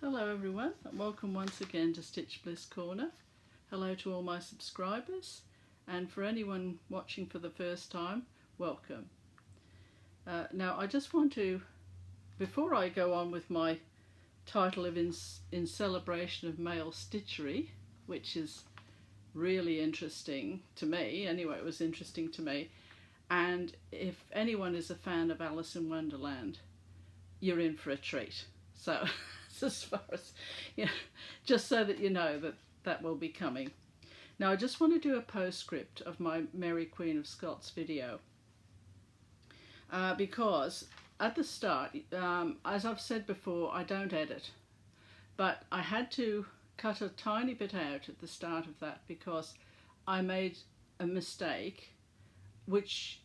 Hello everyone, and welcome once again to Stitch Bliss Corner. Hello to all my subscribers, and for anyone watching for the first time, welcome. Now I just want to, before I go on with my title of in celebration of male stitchery, which is really interesting to me, anyway it was interesting to me, and if anyone is a fan of Alice in Wonderland, you're in for a treat. So as far as, just so that you know that that will be coming. Now I just want to do a postscript of my Mary Queen of Scots video, because at the start, as I've said before, I don't edit, but I had to cut a tiny bit out at the start of that because I made a mistake, which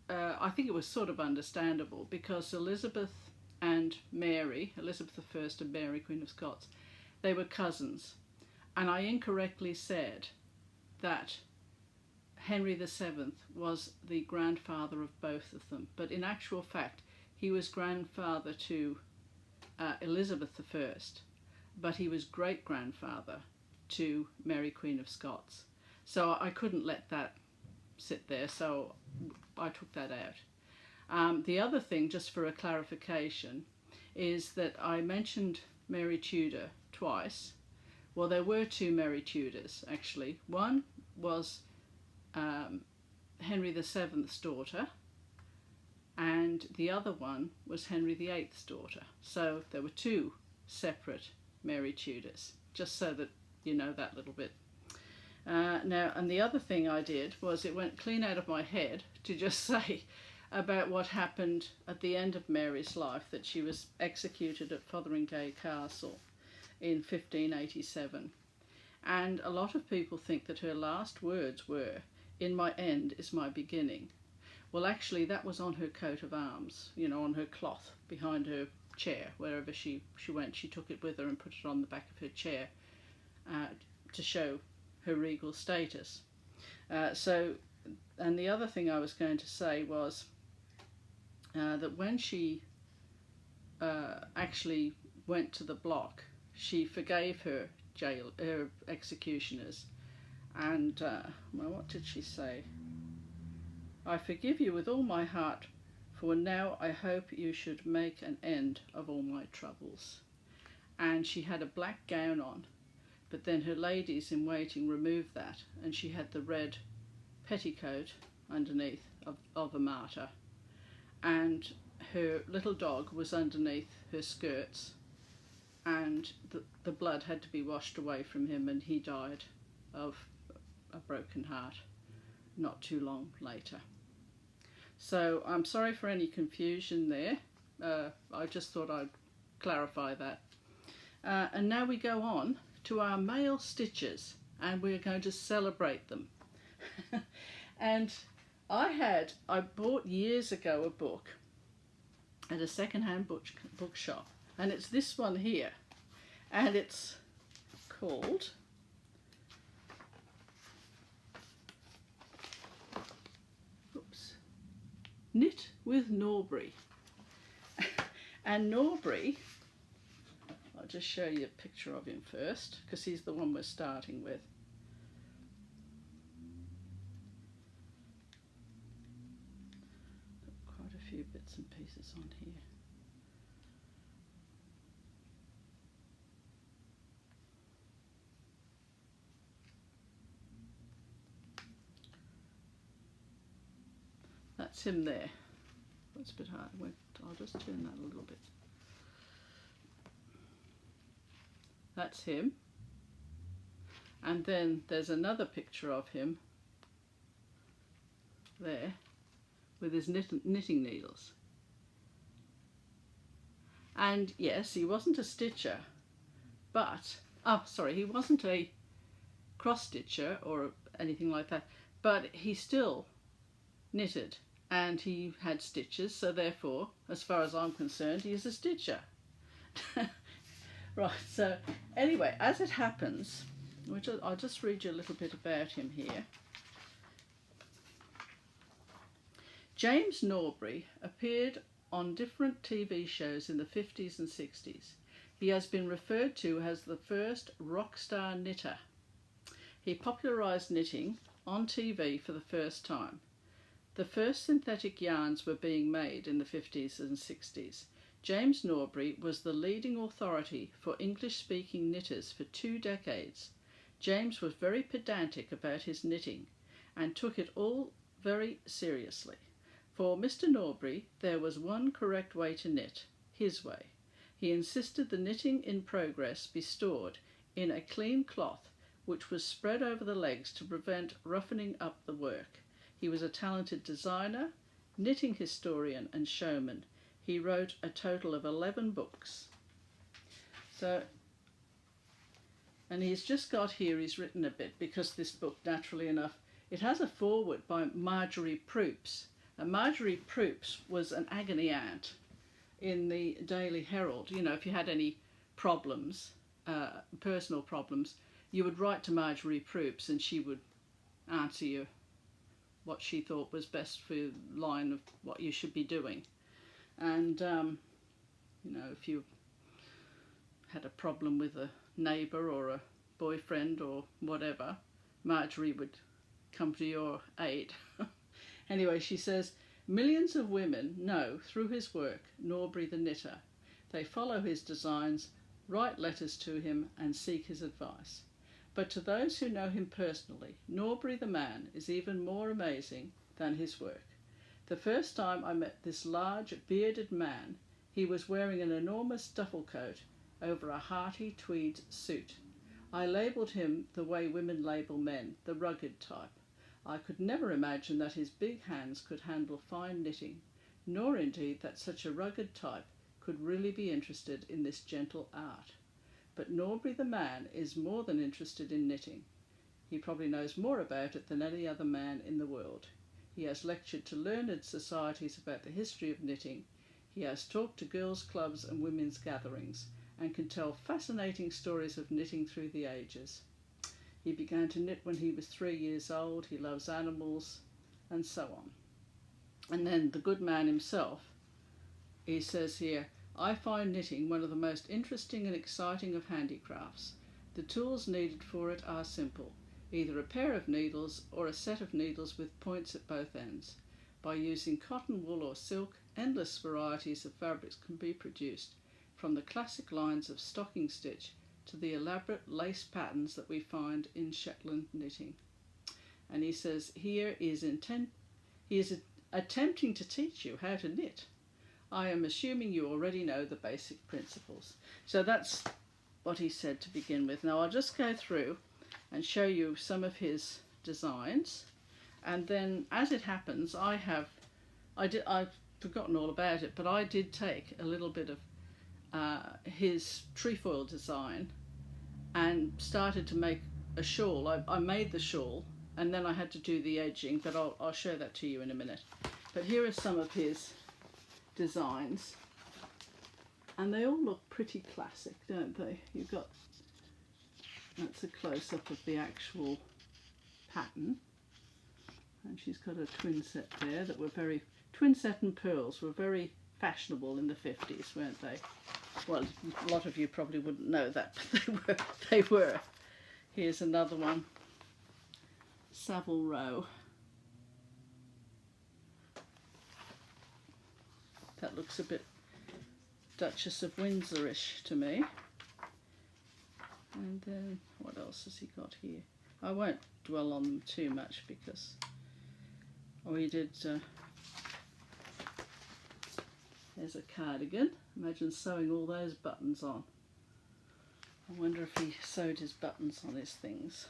I think it was sort of understandable, because Elizabeth and Mary, Elizabeth I and Mary Queen of Scots, they were cousins, and I incorrectly said that Henry VII was the grandfather of both of them, but in actual fact he was grandfather to Elizabeth I, but he was great-grandfather to Mary Queen of Scots. So I couldn't let that sit there, so I took that out. The other thing, just for a clarification, is that I mentioned Mary Tudor twice. Well, there were two Mary Tudors, actually. One was Henry VII's daughter, and the other one was Henry VIII's daughter. So there were two separate Mary Tudors, just so that you know that little bit. Now, and the other thing I did was, it went clean out of my head to just say about what happened at the end of Mary's life, that she was executed at Fotheringay Castle in 1587. And a lot of people think that her last words were, "In my end is my beginning." Well, actually that was on her coat of arms, on her cloth behind her chair. Wherever she went, she took it with her and put it on the back of her chair to show her regal status. And the other thing I was going to say was that when she actually went to the block, she forgave her executioners, and well, what did she say? "I forgive you with all my heart, for now I hope you should make an end of all my troubles." And she had a black gown on, but then her ladies in waiting removed that, and she had the red petticoat underneath of a martyr, and her little dog was underneath her skirts, and the blood had to be washed away from him, and he died of a broken heart not too long later. So I'm sorry for any confusion there. I just thought I'd clarify that. And now we go on to our male stitches, and we're going to celebrate them. And I bought years ago a book at a second-hand bookshop, and it's this one here, and it's called Knit with Norbury. And Norbury, I'll just show you a picture of him first, because he's the one we're starting with. Quite a few bits and pieces on here. That's him there. That's a bit hard. I'll just turn that a little bit. That's him. And then there's another picture of him there with his knitting needles. And yes, he wasn't a stitcher, but, he wasn't a cross stitcher or anything like that, but he still knitted, and he had stitches, so therefore, as far as I'm concerned, he is a stitcher. Right, so anyway, as it happens, I'll just read you a little bit about him here. James Norbury appeared on different TV shows in the 50s and 60s. He has been referred to as the first rock star knitter. He popularised knitting on TV for the first time. The first synthetic yarns were being made in the 50s and 60s. James Norbury was the leading authority for English-speaking knitters for 2 decades. James was very pedantic about his knitting and took it all very seriously. For Mr. Norbury, there was one correct way to knit, his way. He insisted the knitting in progress be stored in a clean cloth which was spread over the legs to prevent roughening up the work. He was a talented designer, knitting historian and showman. He wrote a total of 11 books. And he's just got here, he's written a bit, because this book, naturally enough, it has a foreword by Marjorie Proops. And Marjorie Proops was an agony aunt in the Daily Herald. You know, if you had any problems, personal problems, you would write to Marjorie Proops and she would answer you what she thought was best for the line of what you should be doing. And, you know, if you had a problem with a neighbour or a boyfriend or whatever, Marjorie would come to your aid. Anyway, she says, millions of women know through his work Norbury the knitter. They follow his designs, write letters to him and seek his advice. But to those who know him personally, Norbury the man is even more amazing than his work. The first time I met this large, bearded man, he was wearing an enormous duffel coat over a hearty tweed suit. I labelled him the way women label men, the rugged type. I could never imagine that his big hands could handle fine knitting, nor indeed that such a rugged type could really be interested in this gentle art. But Norbury the man is more than interested in knitting. He probably knows more about it than any other man in the world. He has lectured to learned societies about the history of knitting. He has talked to girls' clubs and women's gatherings, and can tell fascinating stories of knitting through the ages. He began to knit when he was 3 years old. He loves animals, and so on. And then the good man himself, he says here, I find knitting one of the most interesting and exciting of handicrafts. The tools needed for it are simple, either a pair of needles or a set of needles with points at both ends. By using cotton, wool or silk, endless varieties of fabrics can be produced, from the classic lines of stocking stitch to the elaborate lace patterns that we find in Shetland knitting. And he says here he is attempting to teach you how to knit. I am assuming you already know the basic principles. So that's what he said to begin with. Now I'll just go through and show you some of his designs, and then as it happens I've forgotten all about it, but I did take a little bit of his trefoil design and started to make a shawl. I made the shawl and then I had to do the edging, but I'll show that to you in a minute. But here are some of his designs, and they all look pretty classic, don't they? You've got, that's a close-up of the actual pattern, and she's got a twin set there that were very, twin set and pearls were very fashionable in the 50s, weren't they? Well, a lot of you probably wouldn't know that, but they were. Here's another one, Savile Row. That looks a bit Duchess of Windsor-ish to me. And then, what else has he got here? I won't dwell on them too much because, oh, he did, there's a cardigan. Imagine sewing all those buttons on. I wonder if he sewed his buttons on his things.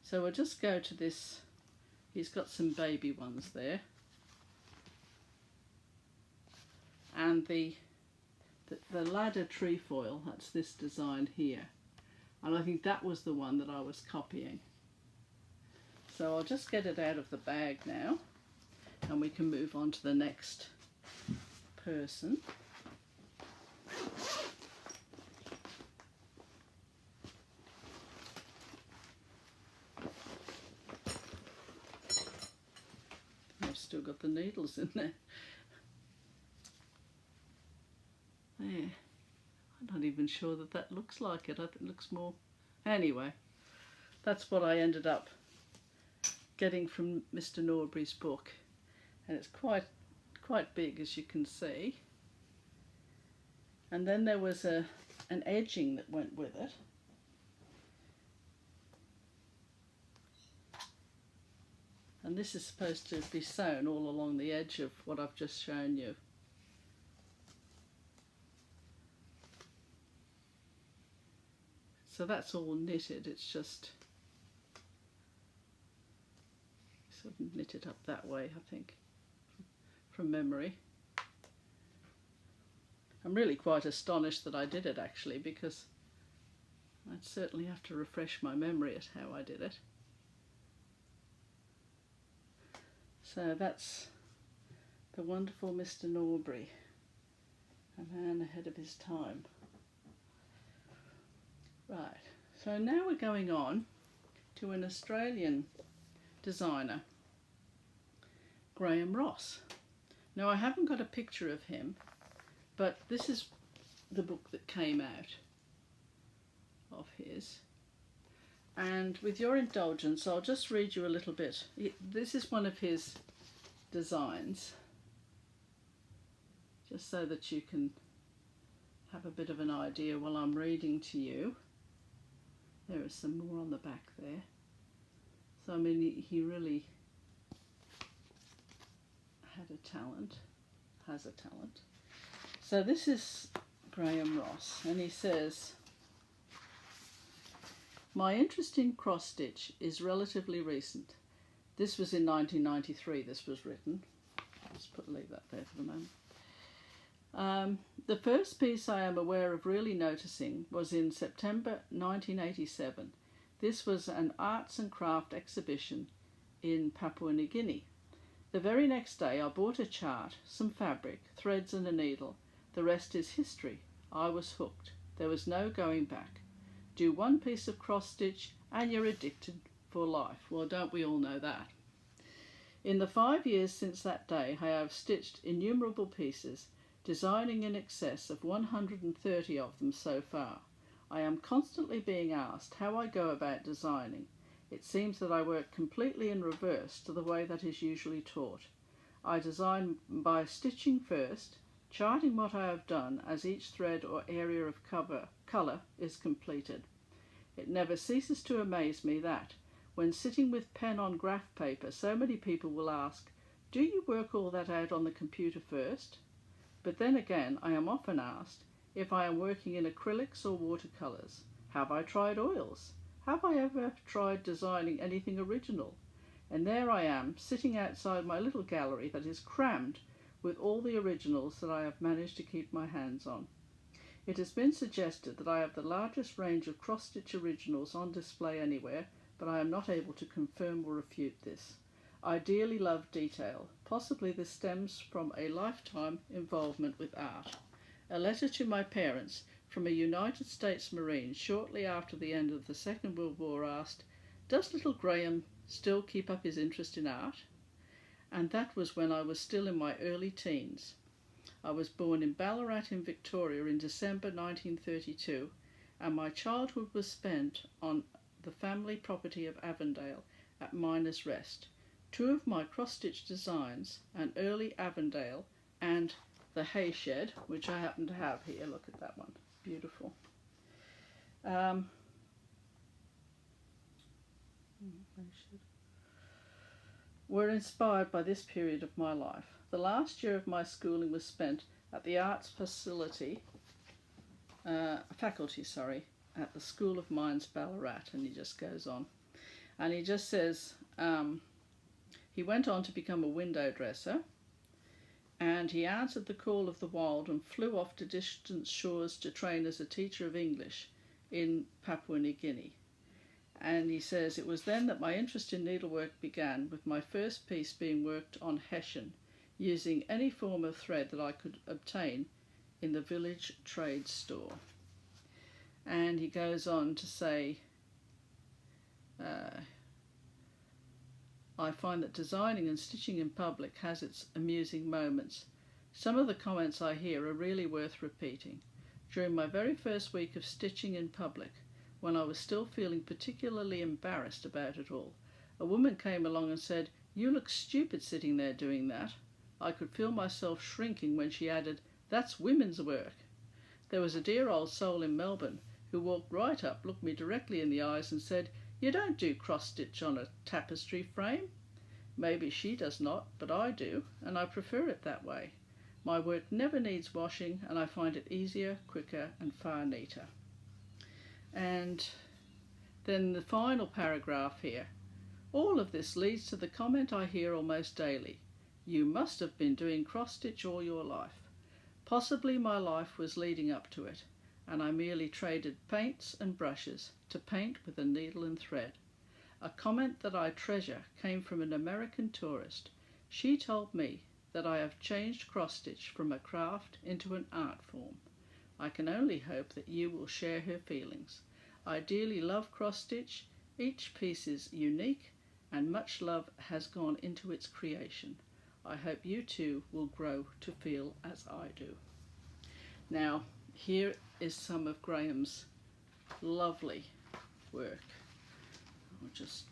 So we'll just go to this. He's got some baby ones there. And the ladder trefoil, that's this design here. And I think that was the one that I was copying. So I'll just get it out of the bag now, and we can move on to the next person. I've still got the needles in there. There. I'm not even sure that that looks like it. I think it looks more... Anyway, that's what I ended up getting from Mr. Norbury's book. And it's quite big, as you can see. And then there was an edging that went with it. And this is supposed to be sewn all along the edge of what I've just shown you. So that's all knitted, it's just sort of knitted up that way, I think, from memory. I'm really quite astonished that I did it, actually, because I'd certainly have to refresh my memory at how I did it. So that's the wonderful Mr. Norbury, a man ahead of his time. Right, so now we're going on to an Australian designer, Graham Ross. Now I haven't got a picture of him, but this is the book that came out of his. And with your indulgence, I'll just read you a little bit. This is one of his designs, just so that you can have a bit of an idea while I'm reading to you. There is some more on the back there. So, I mean, he really had a talent, has a talent. So this is Graham Ross, and he says, "My interest in cross-stitch is relatively recent." This was in 1993, this was written. I'll just leave that there for the moment. The first piece I am aware of really noticing was in September 1987. This was an arts and craft exhibition in Papua New Guinea. The very next day I bought a chart, some fabric, threads and a needle. The rest is history. I was hooked. There was no going back. Do one piece of cross stitch and you're addicted for life. Well, don't we all know that? In the 5 years since that day, I have stitched innumerable pieces, designing in excess of 130 of them so far. I am constantly being asked how I go about designing. It seems that I work completely in reverse to the way that is usually taught. I design by stitching first, charting what I have done as each thread or area of colour is completed. It never ceases to amaze me that, when sitting with pen on graph paper, so many people will ask, "Do you work all that out on the computer first?" But then again, I am often asked if I am working in acrylics or watercolours. Have I tried oils? Have I ever tried designing anything original? And there I am, sitting outside my little gallery that is crammed with all the originals that I have managed to keep my hands on. It has been suggested that I have the largest range of cross-stitch originals on display anywhere, but I am not able to confirm or refute this. I dearly love detail. Possibly this stems from a lifetime involvement with art. A letter to my parents from a United States Marine shortly after the end of the Second World War asked, "Does little Graham still keep up his interest in art?" And that was when I was still in my early teens. I was born in Ballarat in Victoria in December 1932, and my childhood was spent on the family property of Avondale at Miners' Rest. Two of my cross-stitch designs, an early Avondale and the hay shed, which I happen to have here. Look at that one, beautiful. Were inspired by this period of my life. The last year of my schooling was spent at the arts faculty, at the School of Mines Ballarat, and he just goes on. And he just says, he went on to become a window dresser, and he answered the call of the wild and flew off to distant shores to train as a teacher of English in Papua New Guinea. And he says, it was then that my interest in needlework began, with my first piece being worked on hessian, using any form of thread that I could obtain in the village trade store. And he goes on to say, I find that designing and stitching in public has its amusing moments. Some of the comments I hear are really worth repeating. During my very first week of stitching in public, when I was still feeling particularly embarrassed about it all, a woman came along and said, "You look stupid sitting there doing that." I could feel myself shrinking when she added, "That's women's work." There was a dear old soul in Melbourne who walked right up, looked me directly in the eyes and said, "You don't do cross-stitch on a tapestry frame." Maybe she does not, but I do, and I prefer it that way. My work never needs washing, and I find it easier, quicker, and far neater. And then the final paragraph here. All of this leads to the comment I hear almost daily. You must have been doing cross-stitch all your life. Possibly my life was leading up to it, and I merely traded paints and brushes to paint with a needle and thread. A comment that I treasure came from an American tourist. She told me that I have changed cross-stitch from a craft into an art form. I can only hope that you will share her feelings. I dearly love cross-stitch. Each piece is unique, and much love has gone into its creation. I hope you too will grow to feel as I do. Now, here is some of Graham's lovely work. I'll just...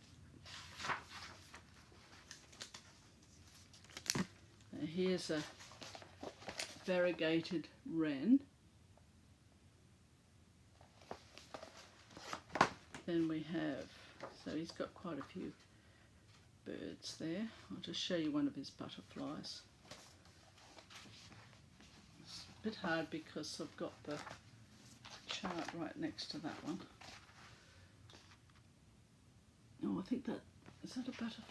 Here's a variegated wren. Then we have, so he's got quite a few birds there. I'll just show you one of his butterflies. It's a bit hard because I've got the chart right next to that one. Oh, I think that, is that a butterfly?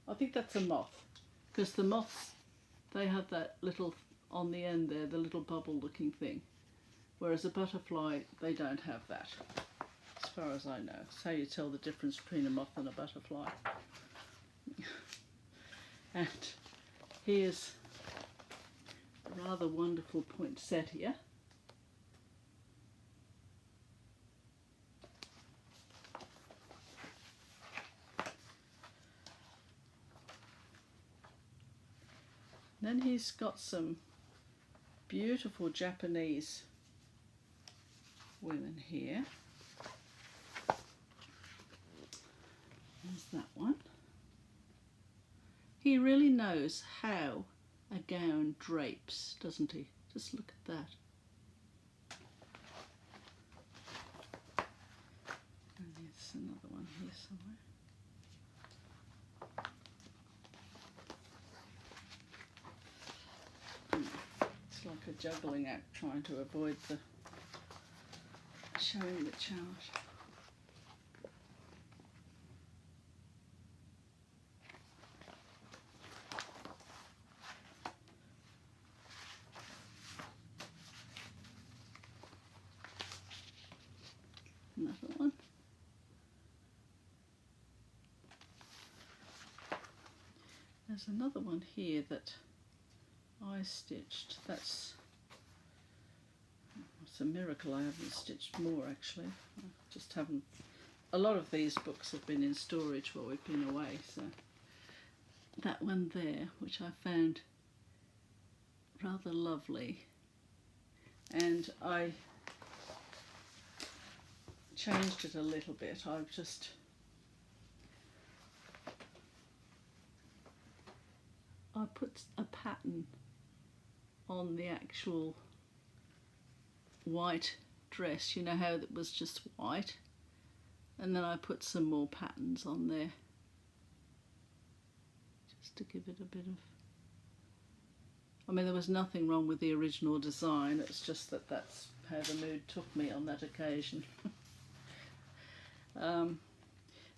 I think that's a moth, because the moths, they have that little, on the end there, the little bubble looking thing, whereas a butterfly, they don't have that, as far as I know. It's how you tell the difference between a moth and a butterfly. And here's a rather wonderful poinsettia. Then he's got some beautiful Japanese women here. There's that one. He really knows how a gown drapes, doesn't he? Just look at that. And there's another one here somewhere. It's like a juggling act, trying to avoid the showing the chart. Another one. There's another one here that I stitched. It's a miracle I haven't stitched more, actually. I just haven't. A lot of these books have been in storage while we've been away, so that one there, which I found rather lovely, and I changed it a little bit. I've just I put a pattern on the actual white dress, you know how it was just white, and then I put some more patterns on there just to give it a bit of, I mean, there was nothing wrong with the original design, it's just that that's how the mood took me on that occasion.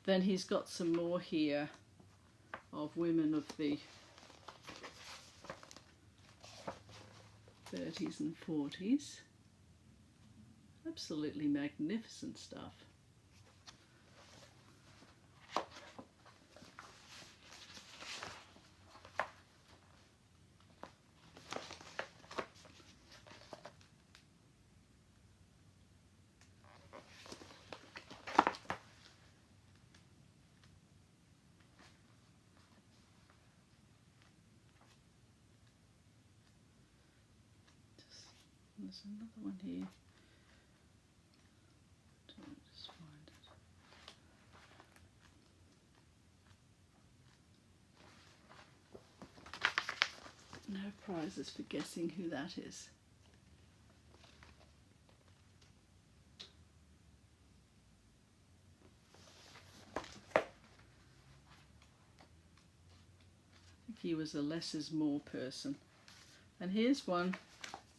Then he's got some more here of women of the 30s and 40s. Absolutely magnificent stuff. There's another one here. prizes for guessing who that is. I think he was a less is more person. And here's one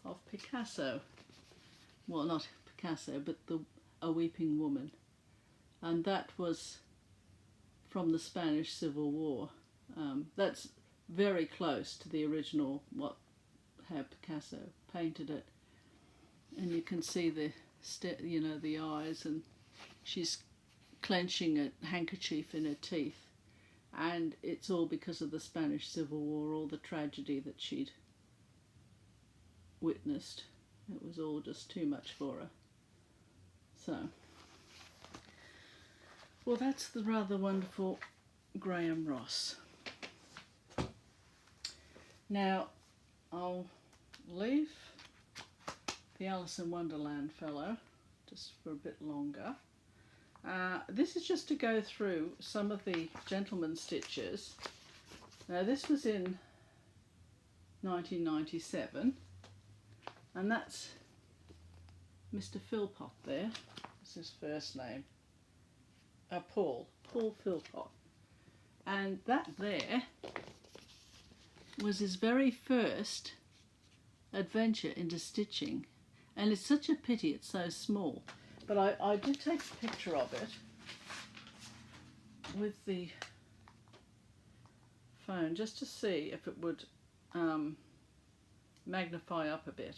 of Picasso. Well, not Picasso, but A Weeping Woman. And that was from the Spanish Civil War. That's very close to the original, how Picasso painted it. And you can see the eyes, and she's clenching a handkerchief in her teeth. And it's all because of the Spanish Civil War, all the tragedy that she'd witnessed. It was all just too much for her. So, well, that's the rather wonderful Graham Ross. Now, I'll leave the Alice in Wonderland fellow just for a bit longer. This is just to go through some of the gentleman's stitches. Now, this was in 1997, and that's Mr. Philpott there. That's his first name. Paul Philpott. And that there was his very first adventure into stitching. And it's such a pity it's so small. But I did take a picture of it with the phone just to see if it would magnify up a bit.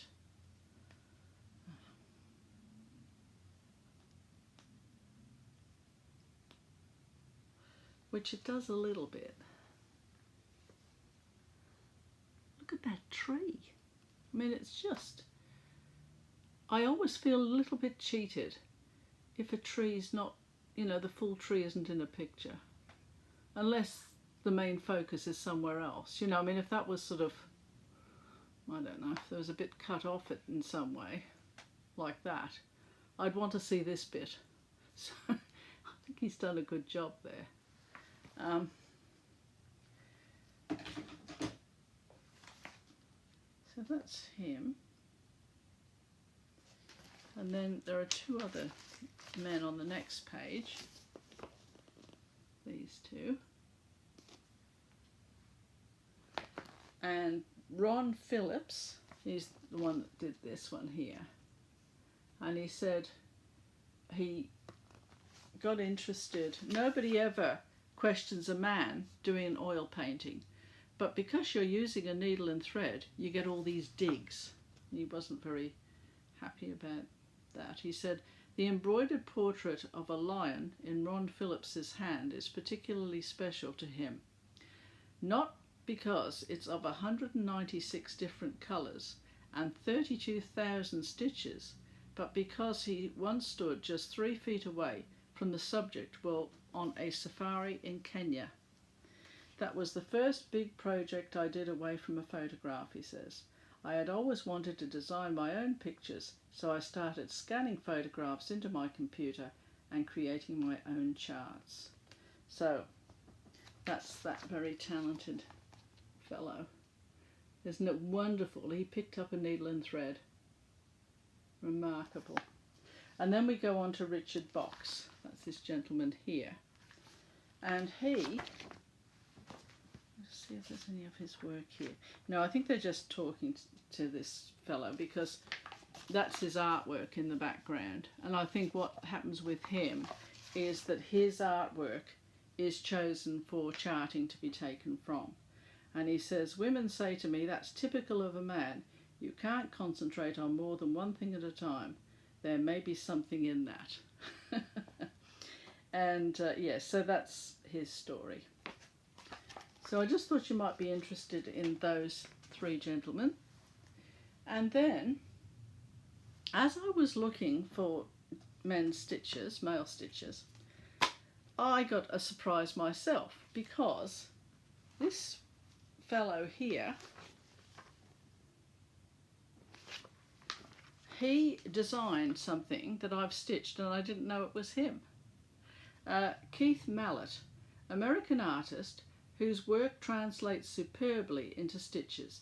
Which it does a little bit. Look at that tree. I mean, it's just... I always feel a little bit cheated if a tree's not, the full tree isn't in a picture. Unless the main focus is somewhere else. I mean, if that was sort of, I don't know, if there was a bit cut off it in some way, like that, I'd want to see this bit. So I think he's done a good job there. So that's him. And then there are two other men on the next page. These two. And Ron Phillips, he's the one that did this one here. And he said he got interested. Nobody ever questions a man doing an oil painting, but because you're using a needle and thread, you get all these digs. He wasn't very happy about that. He said, the embroidered portrait of a lion in Ron Phillips's hand is particularly special to him. Not because it's of 196 different colours and 32,000 stitches, but because he once stood just 3 feet away from the subject while on a safari in Kenya. That was the first big project I did away from a photograph, he says. I had always wanted to design my own pictures, so I started scanning photographs into my computer and creating my own charts. So that's that very talented fellow. Isn't it wonderful? He picked up a needle and thread. Remarkable. And then we go on to Richard Box. That's this gentleman here. And he, let's see if there's any of his work here. No, I think they're just talking to this fellow because that's his artwork in the background. And I think what happens with him is that his artwork is chosen for charting to be taken from. And he says, women say to me, that's typical of a man. You can't concentrate on more than one thing at a time. There may be something in that. And yes, so that's his story. So I just thought you might be interested in those three gentlemen. And then, as I was looking for men's stitches, male stitches, I got a surprise myself because this fellow here, he designed something that I've stitched and I didn't know it was him. Keith Mallet, American artist whose work translates superbly into stitches.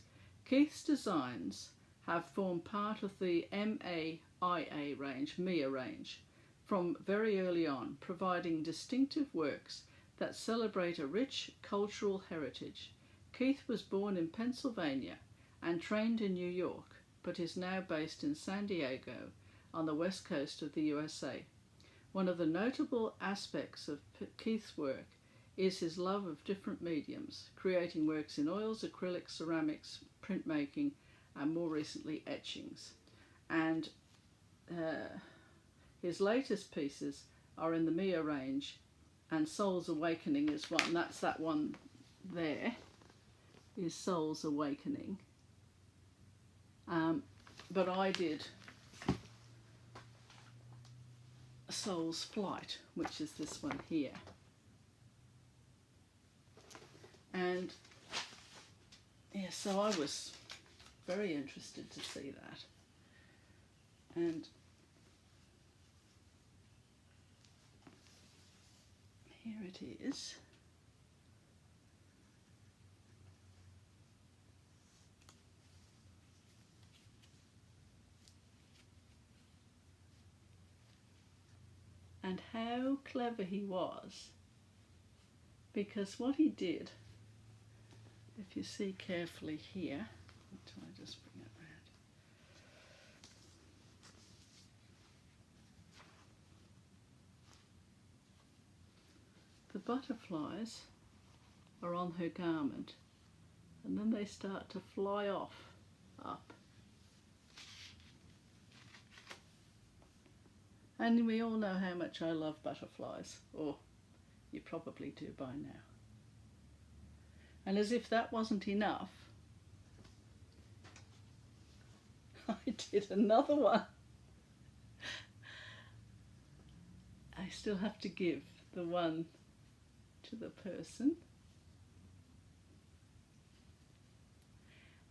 Keith's designs have formed part of the MAIA range, MIA range, from very early on, providing distinctive works that celebrate a rich cultural heritage. Keith was born in Pennsylvania and trained in New York, but is now based in San Diego on the west coast of the USA. One of the notable aspects of Keith's work is his love of different mediums, creating works in oils, acrylics, ceramics, printmaking, and more recently etchings. And his latest pieces are in the Mia range, and Soul's Awakening is one. That's that one there, is Soul's Awakening. But I did Soul's Flight, which is this one here. And yeah, so I was very interested to see that. And here it is. And how clever he was, because what he did, if you see carefully here, until I just bring it round, the butterflies are on her garment, and then they start to fly off up. And we all know how much I love butterflies, or you probably do by now. And as if that wasn't enough, I did another one. I still have to give the one to the person.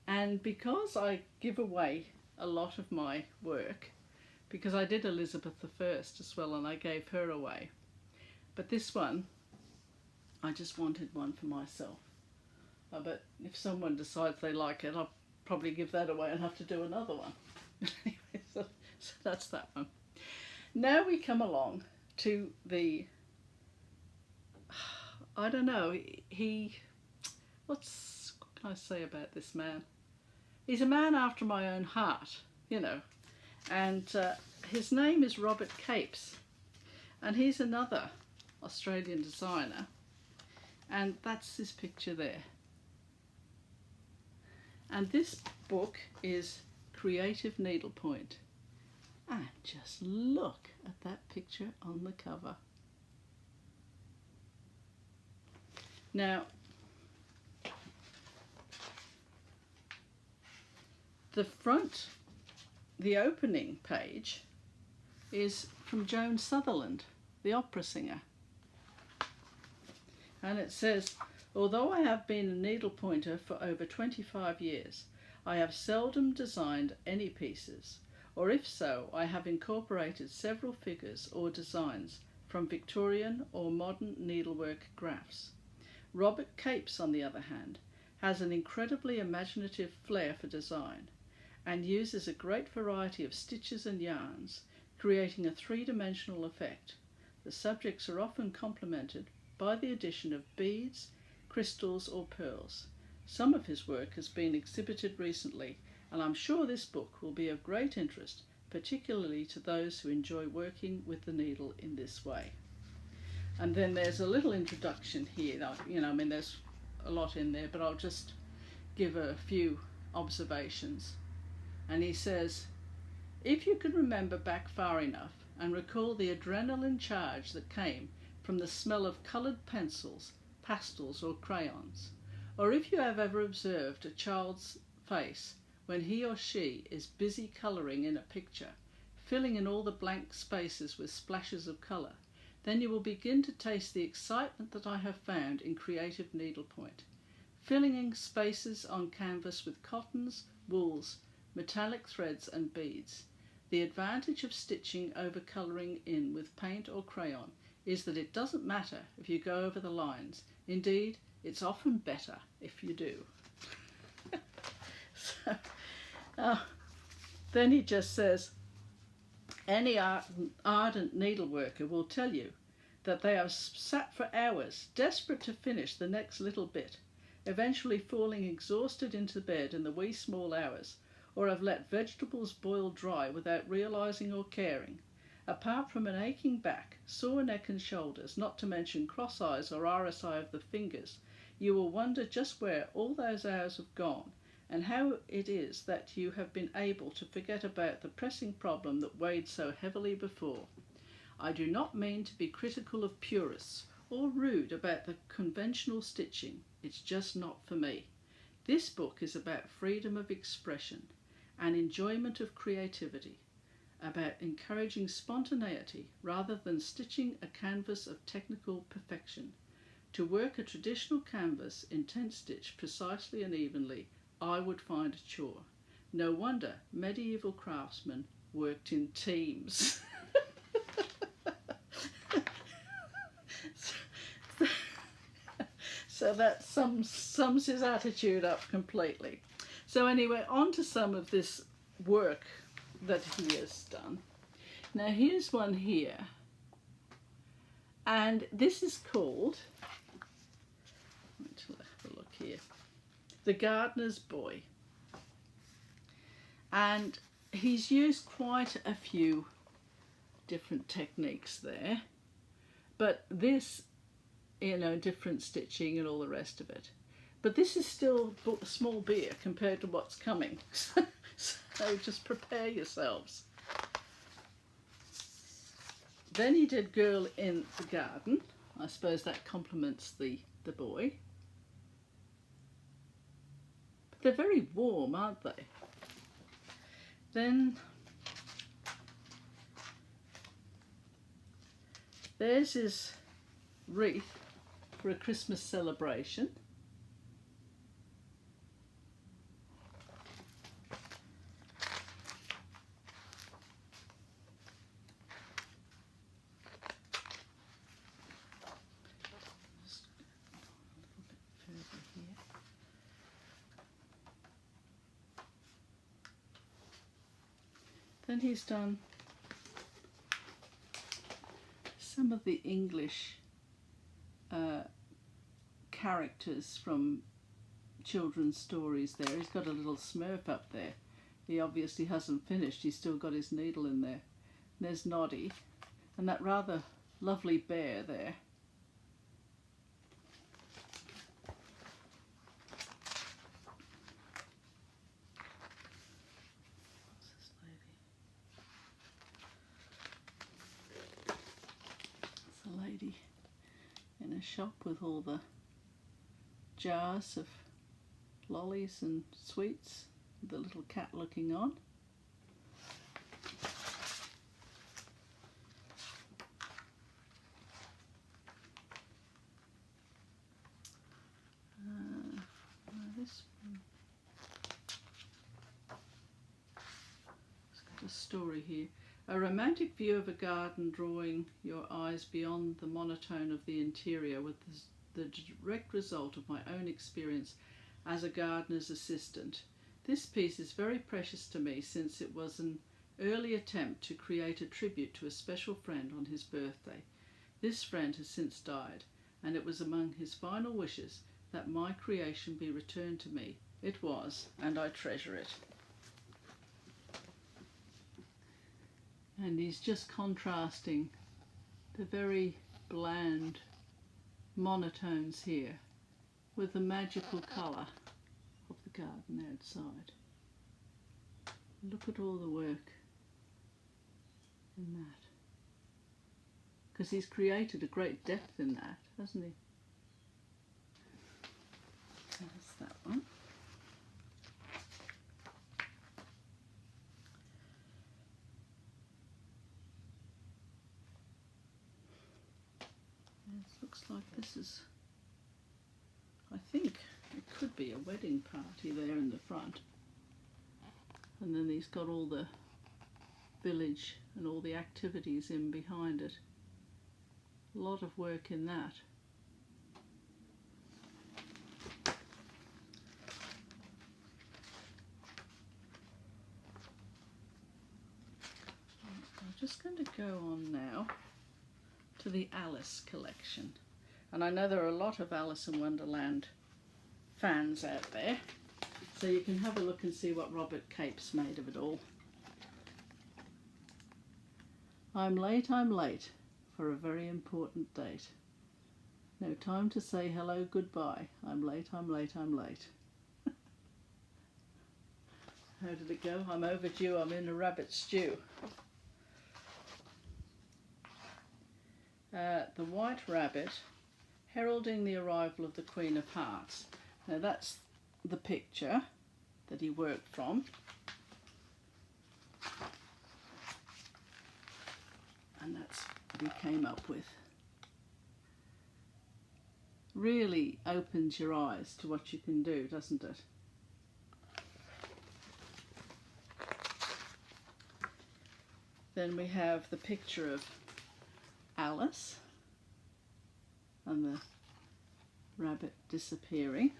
And because I give away a lot of my work, because I did Elizabeth I as well, and I gave her away. But this one, I just wanted one for myself. But if someone decides they like it, I'll probably give that away and have to do another one. Anyway, so that's that one. Now we come along to the, I don't know, what can I say about this man? He's a man after my own heart, you know. And his name is Robert Capes, and he's another Australian designer, and that's this picture there. And this book is Creative Needlepoint, and just look at that picture on the cover. Now, the opening page is from Joan Sutherland, the opera singer. And it says, "Although I have been a needlepointer for over 25 years, I have seldom designed any pieces, or if so, I have incorporated several figures or designs from Victorian or modern needlework graphs. Robert Capes, on the other hand, has an incredibly imaginative flair for design, and uses a great variety of stitches and yarns, creating a three-dimensional effect. The subjects are often complemented by the addition of beads, crystals or pearls. Some of his work has been exhibited recently, and I'm sure this book will be of great interest, particularly to those who enjoy working with the needle in this way." And then there's a little introduction here, you know, I mean there's a lot in there, but I'll just give a few observations. And he says, "If you can remember back far enough and recall the adrenaline charge that came from the smell of coloured pencils, pastels or crayons, or if you have ever observed a child's face when he or she is busy colouring in a picture, filling in all the blank spaces with splashes of colour, then you will begin to taste the excitement that I have found in creative needlepoint. Filling in spaces on canvas with cottons, wools, metallic threads and beads. The advantage of stitching over colouring in with paint or crayon is that it doesn't matter if you go over the lines. Indeed, it's often better if you do." So, then he just says, any ardent needleworker will tell you that they have sat for hours, desperate to finish the next little bit, eventually falling exhausted into bed in the wee small hours, or have let vegetables boil dry without realising or caring. Apart from an aching back, sore neck and shoulders, not to mention cross eyes or RSI of the fingers, you will wonder just where all those hours have gone, and how it is that you have been able to forget about the pressing problem that weighed so heavily before. I do not mean to be critical of purists or rude about the conventional stitching. It's just not for me. This book is about freedom of expression and enjoyment of creativity, about encouraging spontaneity rather than stitching a canvas of technical perfection. To work a traditional canvas in 10 stitch precisely and evenly, I would find a chore. No wonder medieval craftsmen worked in teams. So that sums his attitude up completely. So anyway, on to some of this work that he has done. Now here's one here, and this is called, let's have a look here, The Gardener's Boy. And he's used quite a few different techniques there, but this, you know, different stitching and all the rest of it. But this is still small beer compared to what's coming. So just prepare yourselves. Then he did Girl in the Garden. I suppose that complements the boy. But they're very warm, aren't they? Then there's his wreath for a Christmas celebration. Then he's done some of the English characters from children's stories there. He's got a little Smurf up there. He obviously hasn't finished. He's still got his needle in there. And there's Noddy and that rather lovely bear there. In a shop with all the jars of lollies and sweets, the little cat looking on. This one, it's got a story here. A romantic view of a garden, drawing your eyes beyond the monotone of the interior, with the direct result of my own experience as a gardener's assistant. This piece is very precious to me, since it was an early attempt to create a tribute to a special friend on his birthday. This friend has since died, and it was among his final wishes that my creation be returned to me. It was, and I treasure it. And he's just contrasting the very bland monotones here with the magical colour of the garden outside. Look at all the work in that. Because he's created a great depth in that, hasn't he? That's that one. Looks like this is, I think it could be a wedding party there in the front. And then he's got all the village and all the activities in behind it. A lot of work in that. just going to go on now to the Alice collection. And I know there are a lot of Alice in Wonderland fans out there, so you can have a look and see what Robert Cape's made of it all. I'm late for a very important date. No time to say hello goodbye. I'm late. How did it go? I'm overdue, I'm in a rabbit stew. The White Rabbit, heralding the arrival of the Queen of Hearts. Now that's the picture that he worked from. And that's what he came up with. Really opens your eyes to what you can do, doesn't it? Then we have the picture of Alice and the rabbit disappearing.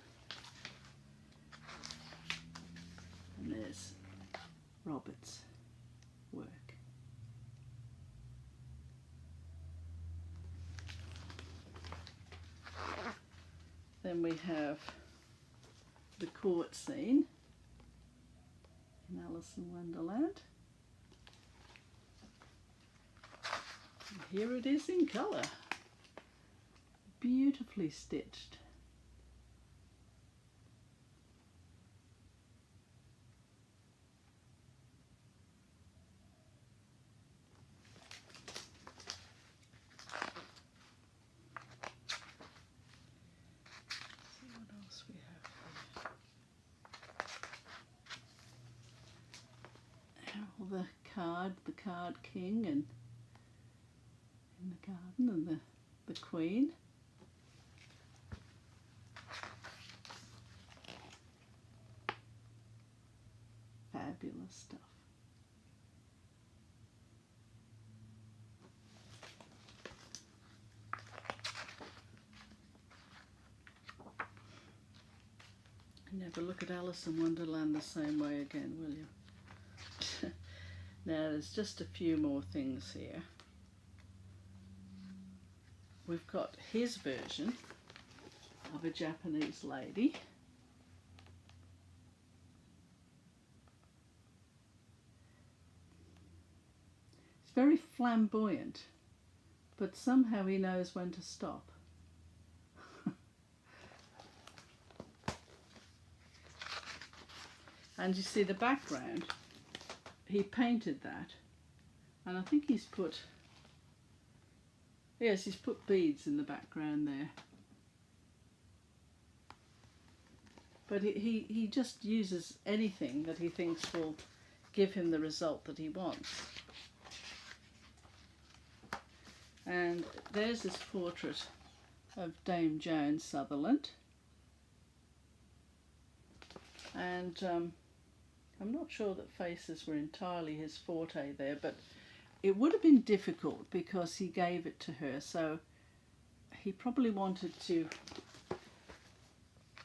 And there's Robert's work. Then we have the court scene in Alice in Wonderland. And here it is in colour, beautifully stitched. The card king and in the garden and the queen. Fabulous stuff. You never look at Alice in Wonderland the same way again, will you? Now there's just a few more things here. We've got his version of a Japanese lady. It's very flamboyant, but somehow he knows when to stop. And you see the background, he painted that, and I think he's put, yes, he's put beads in the background there. But he just uses anything that he thinks will give him the result that he wants. And there's this portrait of Dame Joan Sutherland. And I'm not sure that faces were entirely his forte there, but it would have been difficult because he gave it to her, so he probably wanted to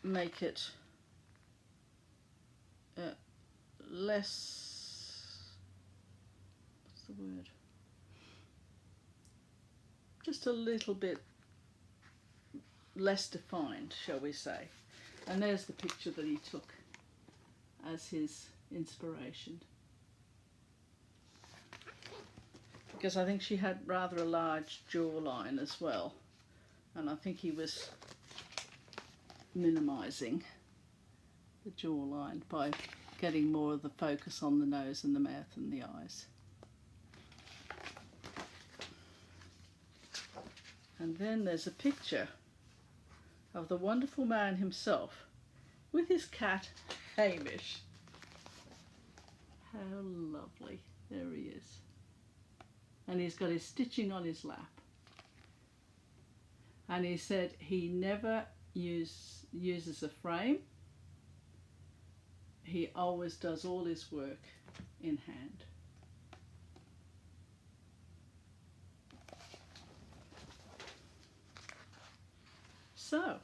make it less, what's the word? Just a little bit less defined, shall we say. And there's the picture that he took as his inspiration. Because I think she had rather a large jawline as well, and I think he was minimising the jawline by getting more of the focus on the nose and the mouth and the eyes. And then there's a picture of the wonderful man himself with his cat Hamish. How lovely. There he is. And he's got his stitching on his lap. And he said he never uses a frame. He always does all his work in hand. So,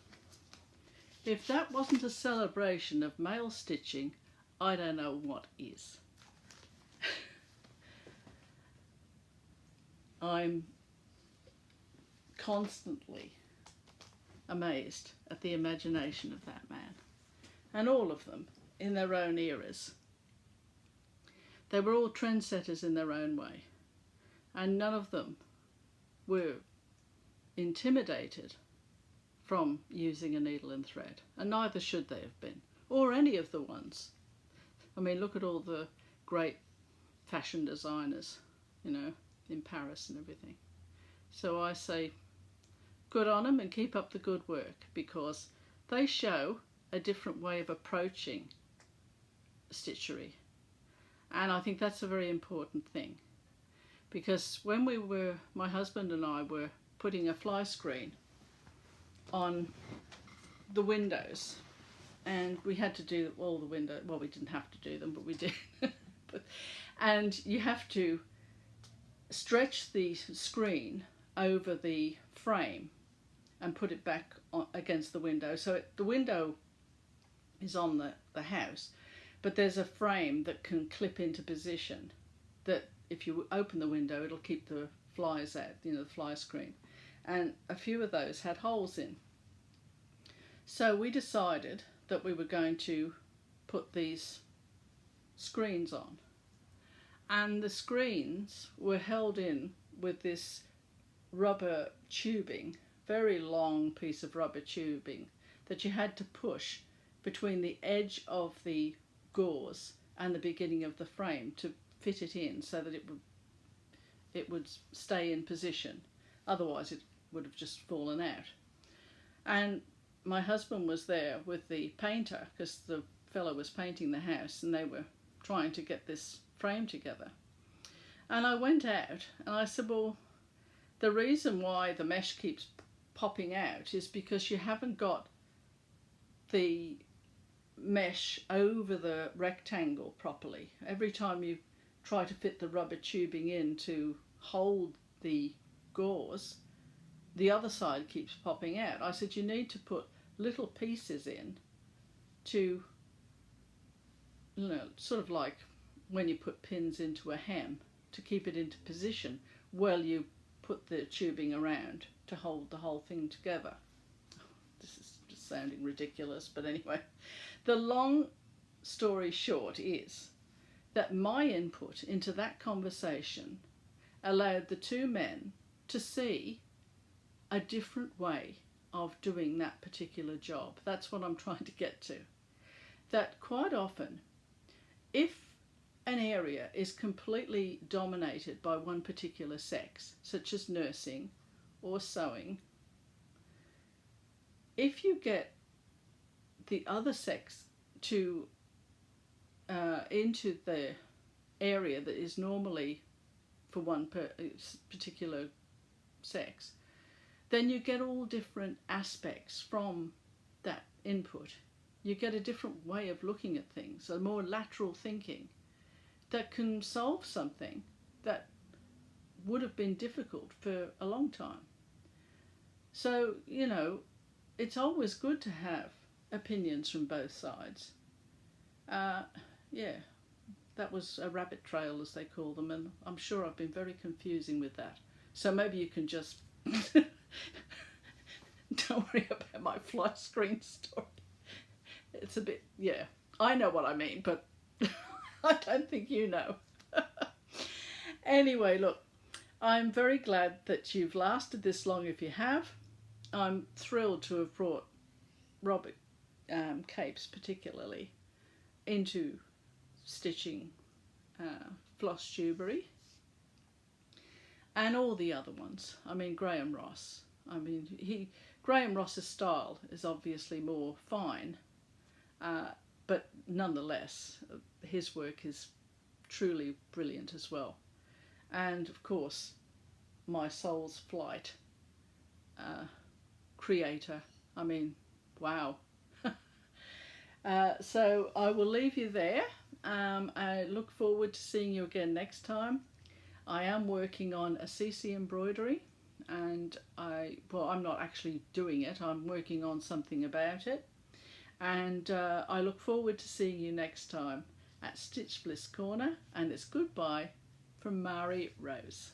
if that wasn't a celebration of male stitching, I don't know what is. I'm constantly amazed at the imagination of that man, and all of them in their own eras. They were all trendsetters in their own way, and none of them were intimidated from using a needle and thread, and neither should they have been, or any of the ones. I mean, look at all the great fashion designers, you know, in Paris and everything. So I say, good on them and keep up the good work, because they show a different way of approaching stitchery. And I think that's a very important thing, because when my husband and I were putting a fly screen on the windows, and we had to do all the windows, well, we didn't have to do them, but we did. And you have to stretch the screen over the frame and put it back against the window. So the window is on the house, but there's a frame that can clip into position that if you open the window, it'll keep the flies out, you know, the fly screen. And a few of those had holes in. So we decided that we were going to put these screens on. And the screens were held in with this rubber tubing, very long piece of rubber tubing that you had to push between the edge of the gauze and the beginning of the frame to fit it in so that it would stay in position. Otherwise it would have just fallen out. And my husband was there with the painter, because the fellow was painting the house, and they were trying to get this frame together. And I went out and I said, well, the reason why the mesh keeps popping out is because you haven't got the mesh over the rectangle properly. Every time you try to fit the rubber tubing in to hold the gauze, the other side keeps popping out. I said, you need to put little pieces in to, you know, sort of like when you put pins into a hem, to keep it into position while you put the tubing around to hold the whole thing together. This is just sounding ridiculous, but anyway. The long story short is that my input into that conversation allowed the two men to see a different way of doing that particular job. That's what I'm trying to get to. That quite often, if an area is completely dominated by one particular sex, such as nursing or sewing, if you get the other sex to into the area that is normally for one particular sex, then you get all different aspects from that input. You get a different way of looking at things, a more lateral thinking that can solve something that would have been difficult for a long time. So, you know, it's always good to have opinions from both sides. Yeah, that was a rabbit trail, as they call them, and I'm sure I've been very confusing with that. So maybe you can just don't worry about my fly screen story. It's a bit, yeah, I know what I mean, but I don't think you know. Anyway, look, I'm very glad that you've lasted this long if you have. I'm thrilled to have brought Robert Capes particularly into stitching Flosstubery and all the other ones. I mean, Graham Ross. I mean, Graham Ross's style is obviously more fine, but nonetheless, his work is truly brilliant as well. And of course, my soul's flight creator. I mean, wow. So I will leave you there. I look forward to seeing you again next time. I am working on a CC embroidery, and I'm not actually doing it, I'm working on something about it. And I look forward to seeing you next time at Stitch Bliss Corner, and it's goodbye from Mari Rose.